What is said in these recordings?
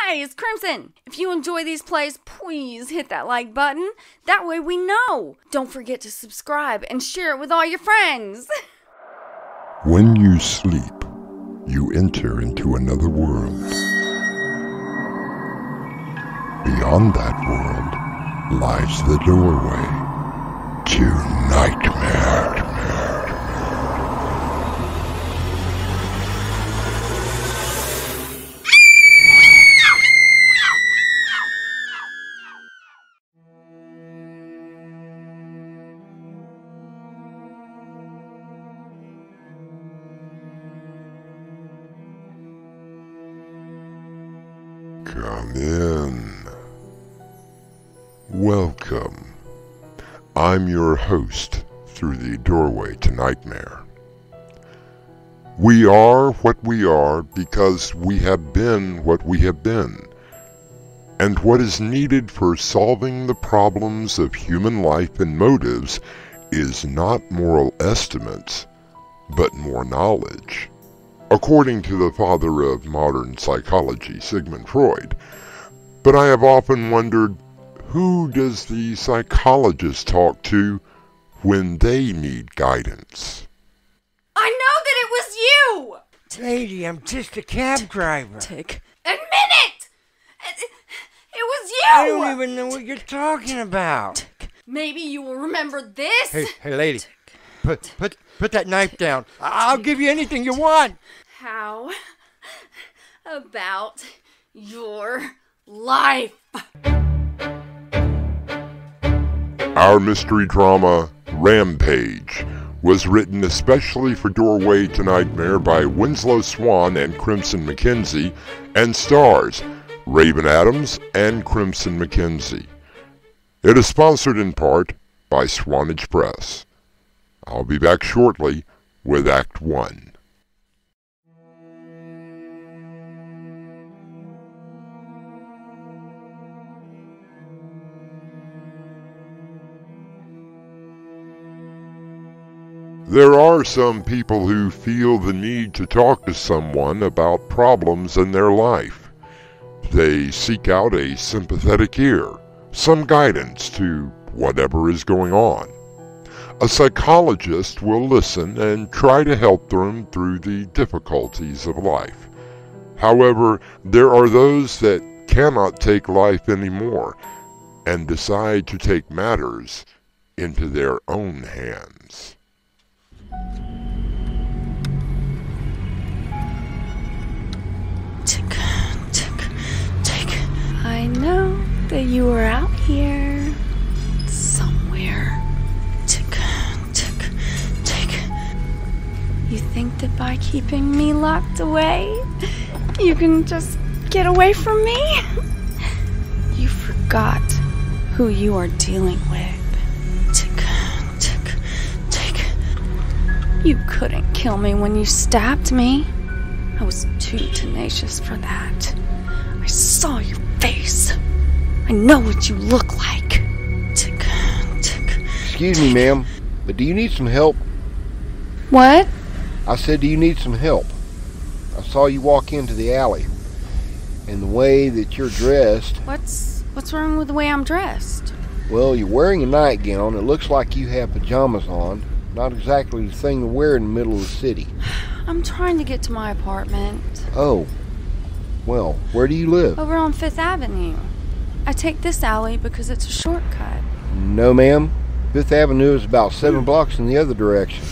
Hi, it's Crimson. If you enjoy these plays, please hit that like button. That way we know. Don't forget to subscribe and share it with all your friends. When you sleep, you enter into another world. Beyond that world lies the doorway to nightmare. Come in. Welcome. I'm your host through the doorway to nightmare. We are what we are because we have been what we have been. And what is needed for solving the problems of human life and motives is not moral estimates, but more knowledge. According to the father of modern psychology, Sigmund Freud. But I have often wondered, who does the psychologist talk to when they need guidance? I know that it was you! Lady, I'm just a cab driver. Tick. Admit it! It was you! I don't even know what you're talking about. Tick. Maybe you will remember this. Hey, lady. Put that knife down. I'll give you anything you want. How about your life? Our mystery drama, Rampage, was written especially for Doorway to Nightmare by Winslow Swan and Crimson McKenzie, and stars Raven Adams and Crimson McKenzie. It is sponsored in part by Swanage Press. I'll be back shortly with Act 1. There are some people who feel the need to talk to someone about problems in their life. They seek out a sympathetic ear, some guidance to whatever is going on. A psychologist will listen and try to help them through the difficulties of life. However, there are those that cannot take life anymore and decide to take matters into their own hands. Tick, tick, tick. I know that you were out here somewhere. Tick, tick, tick. You think that by keeping me locked away, you can just get away from me? You forgot who you are dealing with. Tick, tick, tick. You couldn't kill me when you stabbed me. I was too tenacious for that. I saw your face. I know what you look like. Tick, tick. Excuse me, ma'am, but do you need some help? What? I said, do you need some help? I saw you walk into the alley, and the way that you're dressed... What's wrong with the way I'm dressed? Well, you're wearing a nightgown. It looks like you have pajamas on. Not exactly the thing to wear in the middle of the city. I'm trying to get to my apartment. Oh. Well, where do you live? Over on 5th Avenue. I take this alley because it's a shortcut. No, ma'am. 5th Avenue is about 7 blocks in the other direction.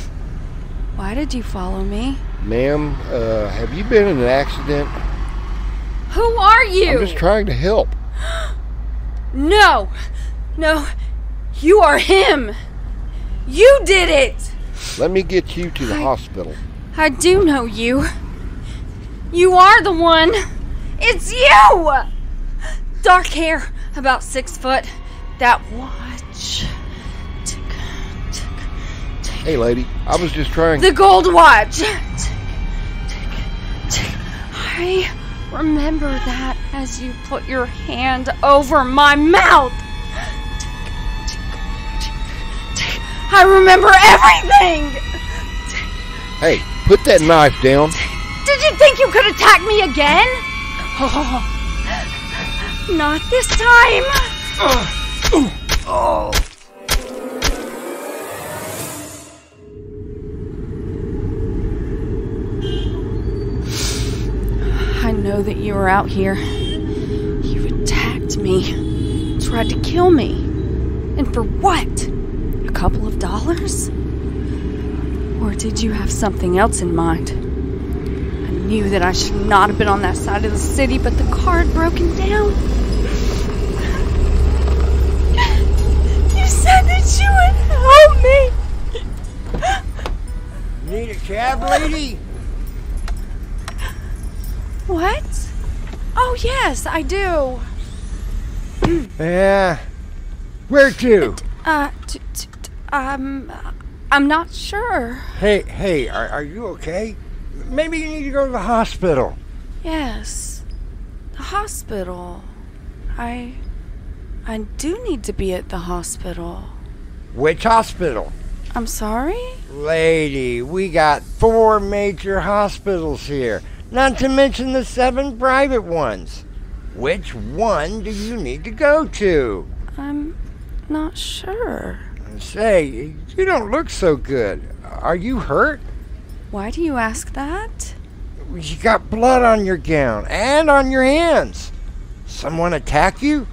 Why did you follow me? Ma'am, have you been in an accident? Who are you? I'm just trying to help. No, you are him. You did it. Let me get you to the hospital. I do know you. You are the one. It's you. Dark hair, about 6 foot. That watch. Tick, tick, tick. Hey, lady, I was just trying... The gold watch. Tick, tick, tick. I remember that as you put your hand over my mouth. Tick, tick, tick, tick. I remember everything. Tick. Hey, put that knife down. Did you think you could attack me again? Oh, Not this time! Oh. I know that you were out here. You attacked me. Tried to kill me. And for what? A couple of dollars? Or did you have something else in mind? I knew that I should not have been on that side of the city, but the car had broken down. You said that you would help me. Need a cab, lady? What? Oh, yes, I do. Yeah. Where to? I'm not sure. Hey, are you okay? Maybe you need to go to the hospital. Yes, the hospital. I do need to be at the hospital. Which hospital? I'm sorry? Lady, we got 4 major hospitals here, not to mention the 7 private ones. Which one do you need to go to? I'm not sure. Say, you don't look so good. Are you hurt? Why do you ask that? You got blood on your gown and on your hands. Someone attack you?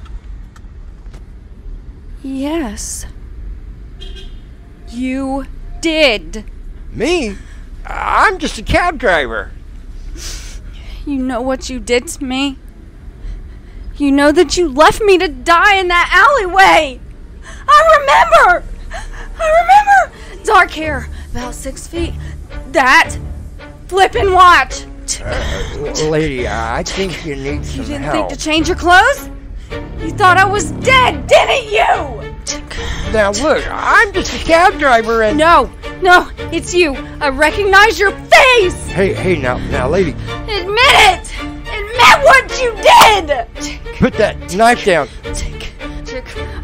Yes. You did. Me? I'm just a cab driver. You know what you did to me? You know that you left me to die in that alleyway. I remember. Dark hair, about 6 feet. That flippin' watch. Lady, I think you need some You didn't help. think to change your clothes? You thought I was dead, didn't you? Now look, I'm just a cab driver and... No, it's you. I recognize your face. Hey, now, lady. Admit it. Admit what you did. Put that knife down.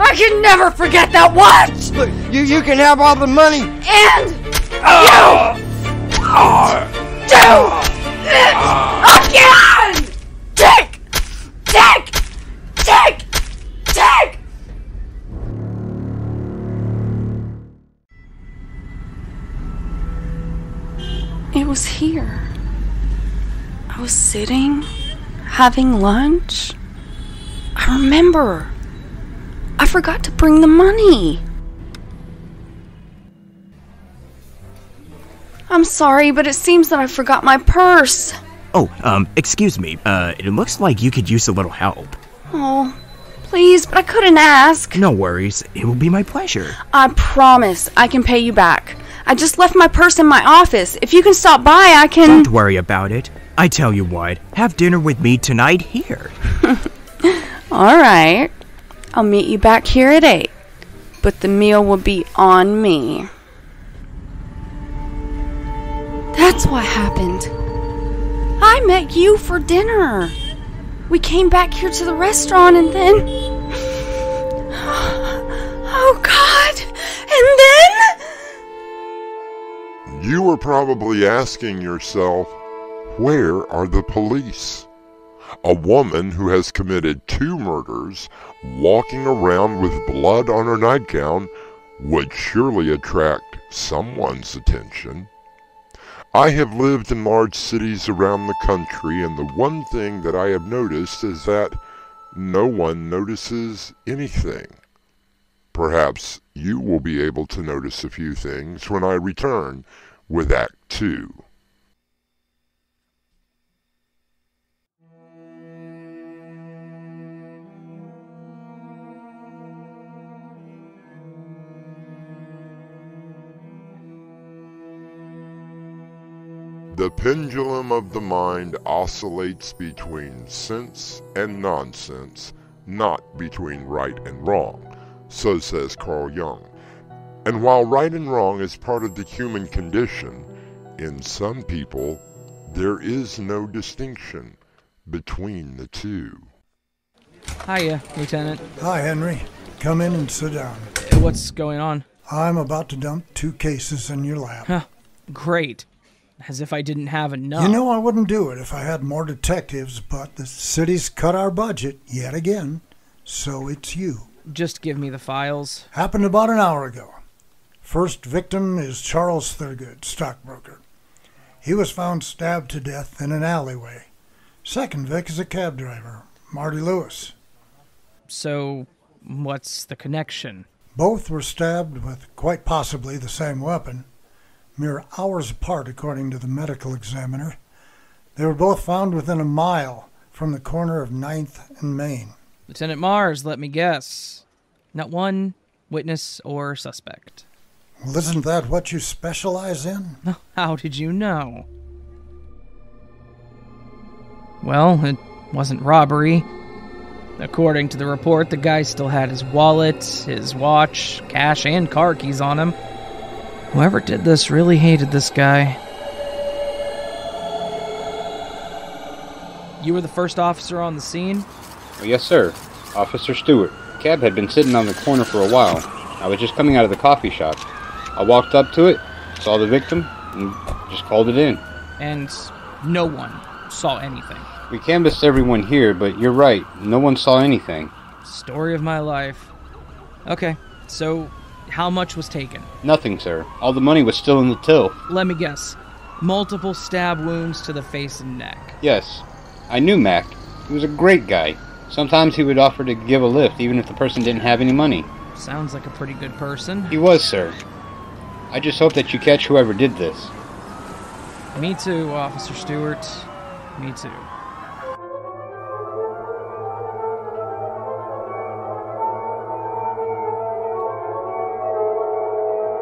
I can never forget that watch. Look, you can have all the money. And you do it again. Tick. It was here. I was sitting, having lunch. I remember. I forgot to bring the money. I'm sorry, but it seems that I forgot my purse. Oh, excuse me. It looks like you could use a little help. Oh, please, but I couldn't ask. No worries. It will be my pleasure. I promise I can pay you back. I just left my purse in my office. If you can stop by, I can... Don't worry about it. I tell you what, have dinner with me tonight here. All right. I'll meet you back here at 8. But the meal will be on me. That's what happened. I met you for dinner. We came back here to the restaurant and then... Oh, God! And then... You were probably asking yourself, where are the police? A woman who has committed 2 murders, walking around with blood on her nightgown, would surely attract someone's attention. I have lived in large cities around the country, and the one thing that I have noticed is that no one notices anything. Perhaps you will be able to notice a few things when I return with Act 2. The pendulum of the mind oscillates between sense and nonsense, not between right and wrong, so says Carl Jung. And while right and wrong is part of the human condition, in some people there is no distinction between the two. Hiya, Lieutenant. Hi, Henry. Come in and sit down. What's going on? I'm about to dump 2 cases in your lap. Huh, great. as if I didn't have enough. You know I wouldn't do it if I had more detectives, but the city's cut our budget yet again, so it's you. Just give me the files. Happened about an hour ago. First victim is Charles Thurgood, stockbroker. He was found stabbed to death in an alleyway. Second vic is a cab driver, Marty Lewis. So, what's the connection? Both were stabbed with quite possibly the same weapon. Mere hours apart, according to the medical examiner. They were both found within a mile from the corner of 9th and Main. Lieutenant Mars, let me guess. Not one witness or suspect. Well, isn't that what you specialize in? How did you know? Well, it wasn't robbery. According to the report, the guy still had his wallet, his watch, cash, and car keys on him. Whoever did this really hated this guy. You were the first officer on the scene? Oh, yes, sir. Officer Stewart. The cab had been sitting on the corner for a while. I was just coming out of the coffee shop. I walked up to it, saw the victim, and just called it in. And no one saw anything. We canvassed everyone here, but you're right. No one saw anything. Story of my life. Okay, so how much was taken? Nothing, sir. All the money was still in the till. Let me guess. Multiple stab wounds to the face and neck. Yes. I knew Mac. He was a great guy. Sometimes he would offer to give a lift, even if the person didn't have any money. Sounds like a pretty good person. He was, sir. I just hope that you catch whoever did this. Me too, Officer Stewart. Me too.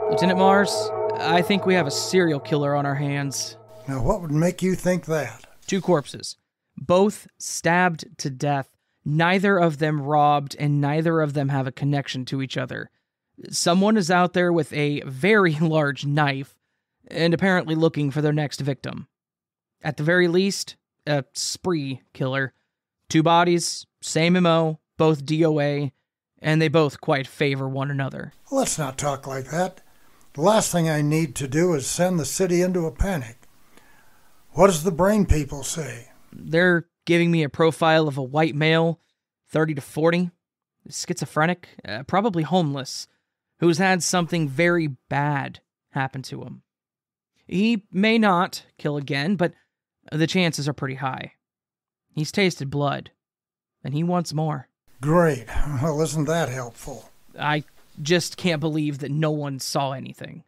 Lieutenant Mars, I think we have a serial killer on our hands. Now, what would make you think that? 2 corpses. Both stabbed to death. Neither of them robbed, and neither of them have a connection to each other. Someone is out there with a very large knife, and apparently looking for their next victim. At the very least, a spree killer. 2 bodies, same MO, both DOA, and they both quite favor one another. Let's not talk like that. The last thing I need to do is send the city into a panic. What does the brain people say? They're giving me a profile of a white male, 30 to 40, schizophrenic, probably homeless, who's had something very bad happen to him. He may not kill again, but the chances are pretty high. He's tasted blood, and he wants more. Great. Well, isn't that helpful? I just can't believe that no one saw anything.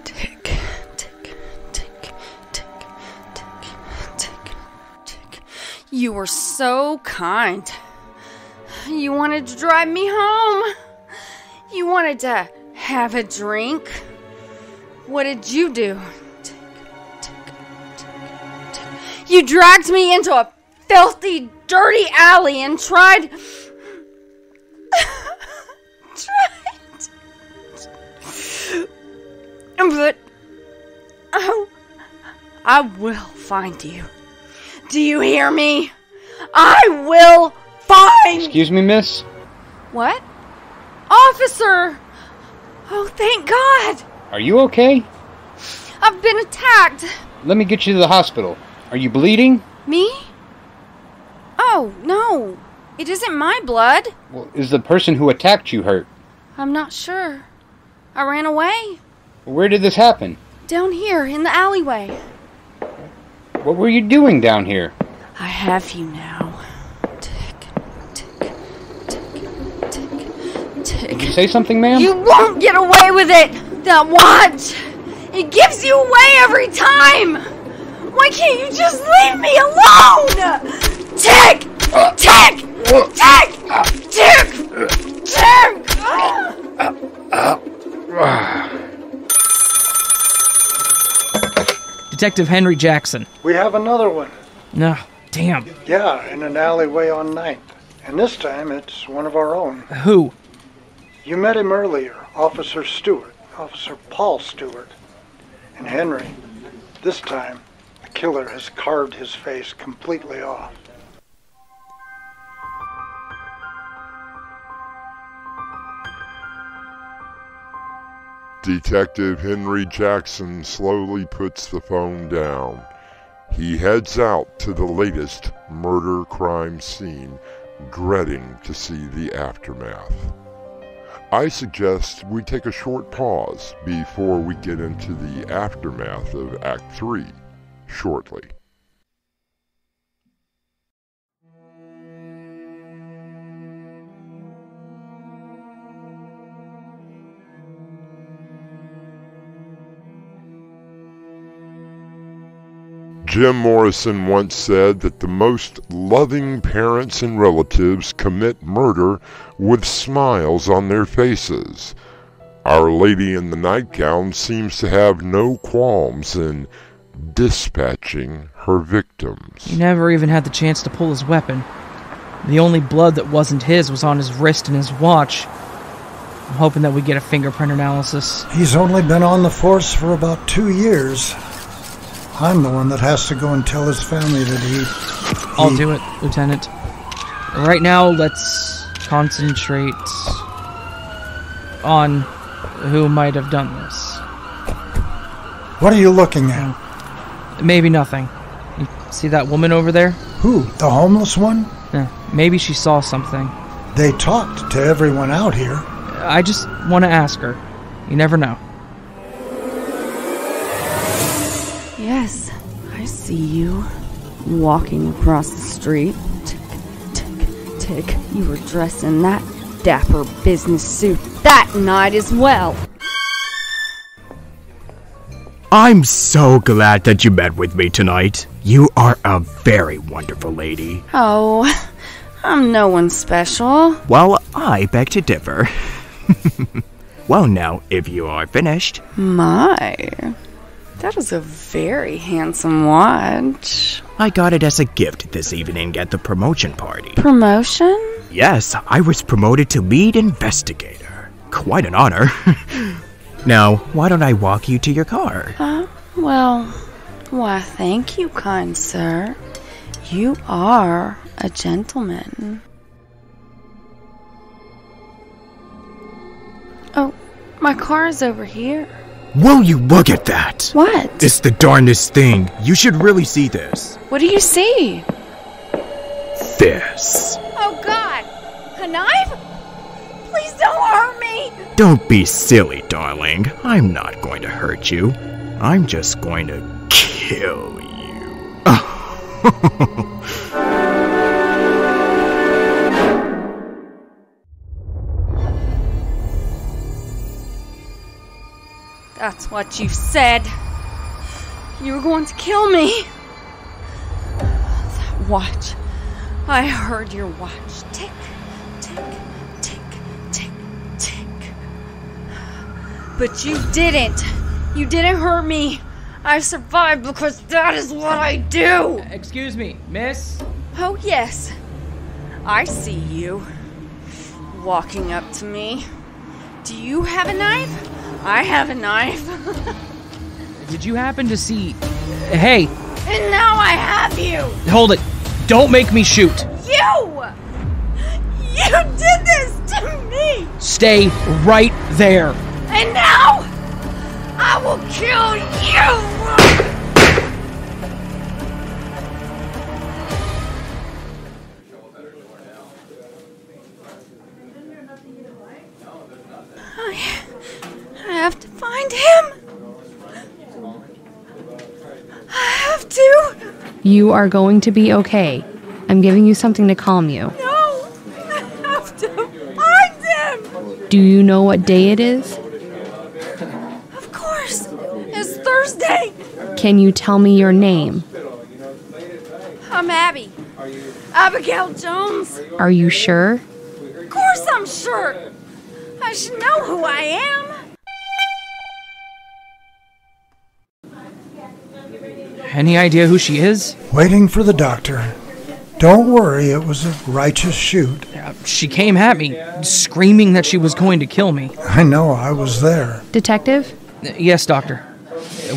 Tick, tick, tick, tick, tick, tick, tick. You were so kind. You wanted to drive me home. You wanted to have a drink. What did you do? You dragged me into a filthy, dirty alley and tried... But... Oh... I will find you. Do you hear me? I will find... Excuse me, miss? What? Officer! Oh, thank God! Are you okay? I've been attacked. Let me get you to the hospital. Are you bleeding? Me? Oh, no. It isn't my blood. Well, is the person who attacked you hurt? I'm not sure. I ran away. Where did this happen? Down here, in the alleyway. What were you doing down here? I have you now. Tick, tick, tick, tick, tick. Did you say something, ma'am? You won't get away with it! That watch! It gives you away every time! Why can't you just leave me alone? Tick! Tick! Tick! Tick! Detective Henry Jackson. We have another one. No, damn. Yeah, in an alleyway on 9th. And this time it's one of our own. Who? You met him earlier, Officer Stewart, Officer Paul Stewart. And Henry, this time, the killer has carved his face completely off. Detective Henry Jackson slowly puts the phone down. He heads out to the latest murder crime scene, dreading to see the aftermath. I suggest we take a short pause before we get into the aftermath of Act 3 shortly. Jim Morrison once said that the most loving parents and relatives commit murder with smiles on their faces. Our Lady in the Nightgown seems to have no qualms in dispatching her victims. He never even had the chance to pull his weapon. The only blood that wasn't his was on his wrist and his watch. I'm hoping that we get a fingerprint analysis. He's only been on the force for about 2 years. I'm the one that has to go and tell his family that I'll do it, Lieutenant. Right now, let's concentrate on who might have done this. What are you looking at? Maybe nothing. You see that woman over there? Who? The homeless one? Yeah, maybe she saw something. They talked to everyone out here. I just want to ask her. You never know. Yes, I see you. Walking across the street. Tick, tick, tick. You were dressed in that dapper business suit that night as well. I'm so glad that you met with me tonight. You are a very wonderful lady. Oh, I'm no one special. Well, I beg to differ. Well, now, if you are finished. My, that is a very handsome watch. I got it as a gift this evening at the promotion party. Promotion? Yes, I was promoted to lead investigator. Quite an honor. Now, why don't I walk you to your car? Why, thank you, kind sir. You are a gentleman. Oh, my car is over here. Will you look at that? What? It's the darndest thing. You should really see this. What do you see? This. Oh, God! A knife? Please don't hurt me! Don't be silly, darling. I'm not going to hurt you. I'm just going to kill you. That's what you said. You were going to kill me. That watch. I heard your watch. Tick, tick, tick, tick, tick. But you didn't. You didn't hurt me. I survived because that is what I do. Excuse me, miss? Oh, yes. I see you. Walking up to me. Do you have a knife? I have a knife. Did you happen to see... Hey! And now I have you! Hold it! Don't make me shoot! You! You did this to me! Stay right there! And now, I will kill you! I have to find him. I have to. You are going to be okay. I'm giving you something to calm you. No, I have to find him. Do you know what day it is? Of course. It's Thursday. Can you tell me your name? I'm Abby. Abigail Jones. Are you sure? Of course I'm sure. I should know who I am. Any idea who she is? Waiting for the doctor. Don't worry, it was a righteous shoot. She came at me, screaming that she was going to kill me. I know, I was there. Detective? Yes, doctor.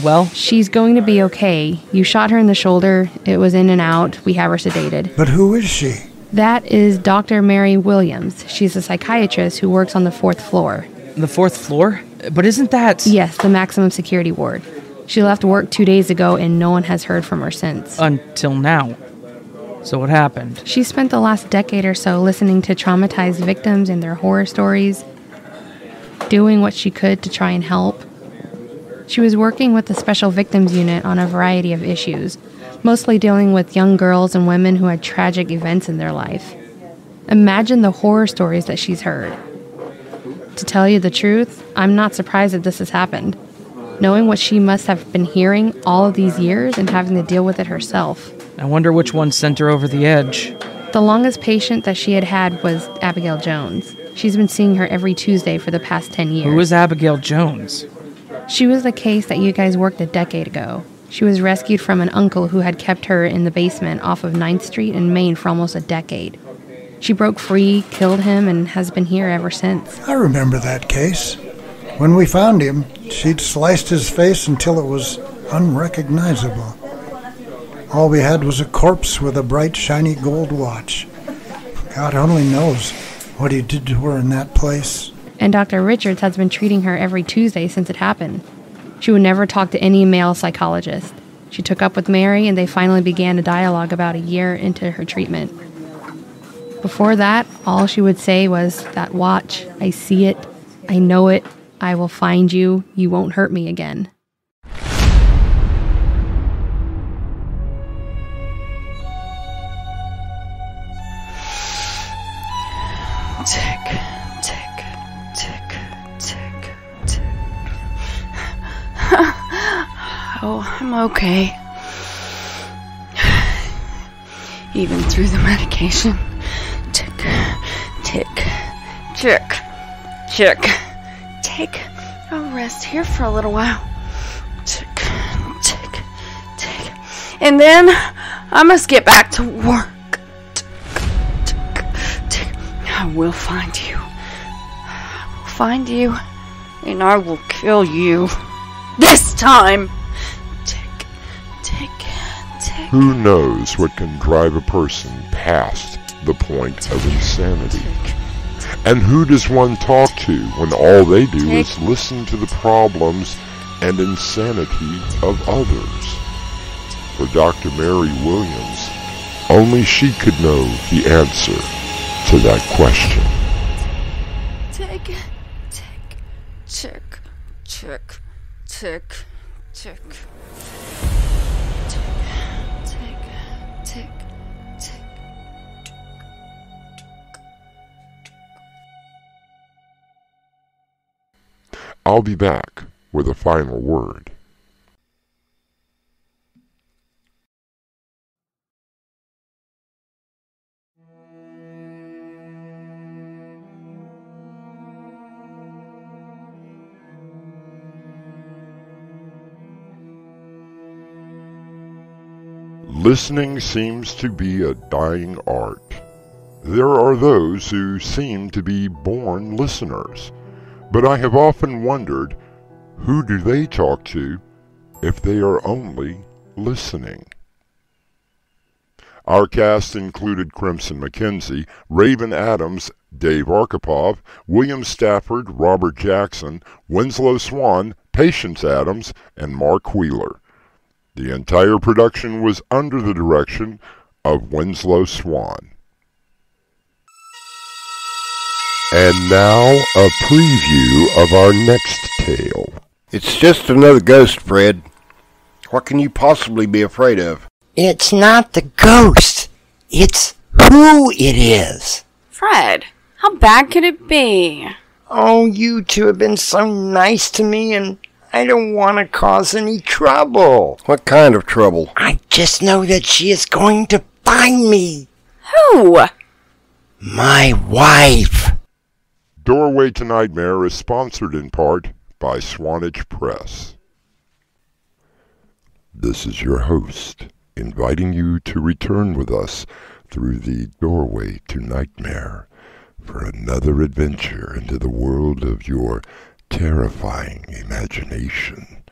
Well? She's going to be okay. You shot her in the shoulder. It was in and out. We have her sedated. But who is she? That is Dr. Mary Williams. She's a psychiatrist who works on the 4th floor. The 4th floor? But isn't that... Yes, the maximum security ward. She left work 2 days ago and no one has heard from her since. Until now. So what happened? She spent the last decade or so listening to traumatized victims and their horror stories, doing what she could to try and help. She was working with the Special Victims Unit on a variety of issues, mostly dealing with young girls and women who had tragic events in their life. Imagine the horror stories that she's heard. To tell you the truth, I'm not surprised that this has happened, knowing what she must have been hearing all of these years and having to deal with it herself. I wonder which one sent her over the edge. The longest patient that she had was Abigail Jones. She's been seeing her every Tuesday for the past 10 years. Who is Abigail Jones? She was the case that you guys worked a decade ago. She was rescued from an uncle who had kept her in the basement off of 9th Street in Maine for almost a decade. She broke free, killed him, and has been here ever since. I remember that case. When we found him, she'd sliced his face until it was unrecognizable. All we had was a corpse with a bright, shiny gold watch. God only knows what he did to her in that place. And Dr. Richards has been treating her every Tuesday since it happened. She would never talk to any male psychologist. She took up with Mary, and they finally began a dialogue about a year into her treatment. Before that, all she would say was, "That watch, I see it, I know it, I will find you, you won't hurt me again." Tick, tick, tick, tick, tick. Oh, I'm okay. Even through the medication. Tick, tick, tick, tick, tick. I'll rest here for a little while. Tick, tick, tick. And then I must get back to work. I will find you. I will find you, and I will kill you. This time! Tick, tick, tick. Who knows what can drive a person past the point of insanity? And who does one talk to when all they do is listen to the problems and insanity of others? For Dr. Mary Williams, only she could know the answer to that question. Tick, tick, tick, tick, tick, tick. Tick, tick, tick. I'll be back with a final word. Listening seems to be a dying art. There are those who seem to be born listeners, but I have often wondered, who do they talk to if they are only listening? Our cast included Crimson McKenzie, Raven Adams, Dave Arkhipov, William Stafford, Robert Jackson, Winslow Swan, Patience Adams, and Mark Wheeler. The entire production was under the direction of Winslow Swan. And now, a preview of our next tale. It's just another ghost, Fred. What can you possibly be afraid of? It's not the ghost. It's who it is. Fred, how bad could it be? Oh, you two have been so nice to me, and I don't want to cause any trouble. What kind of trouble? I just know that she is going to find me. Who? My wife. Doorway to Nightmare is sponsored in part by Swanage Press. This is your host, inviting you to return with us through the Doorway to Nightmare for another adventure into the world of your terrifying imagination.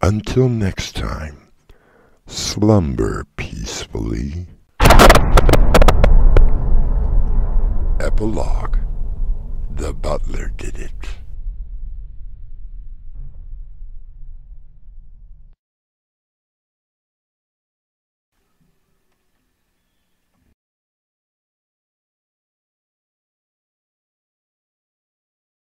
Until next time, slumber peacefully. Epilogue. The butler did it.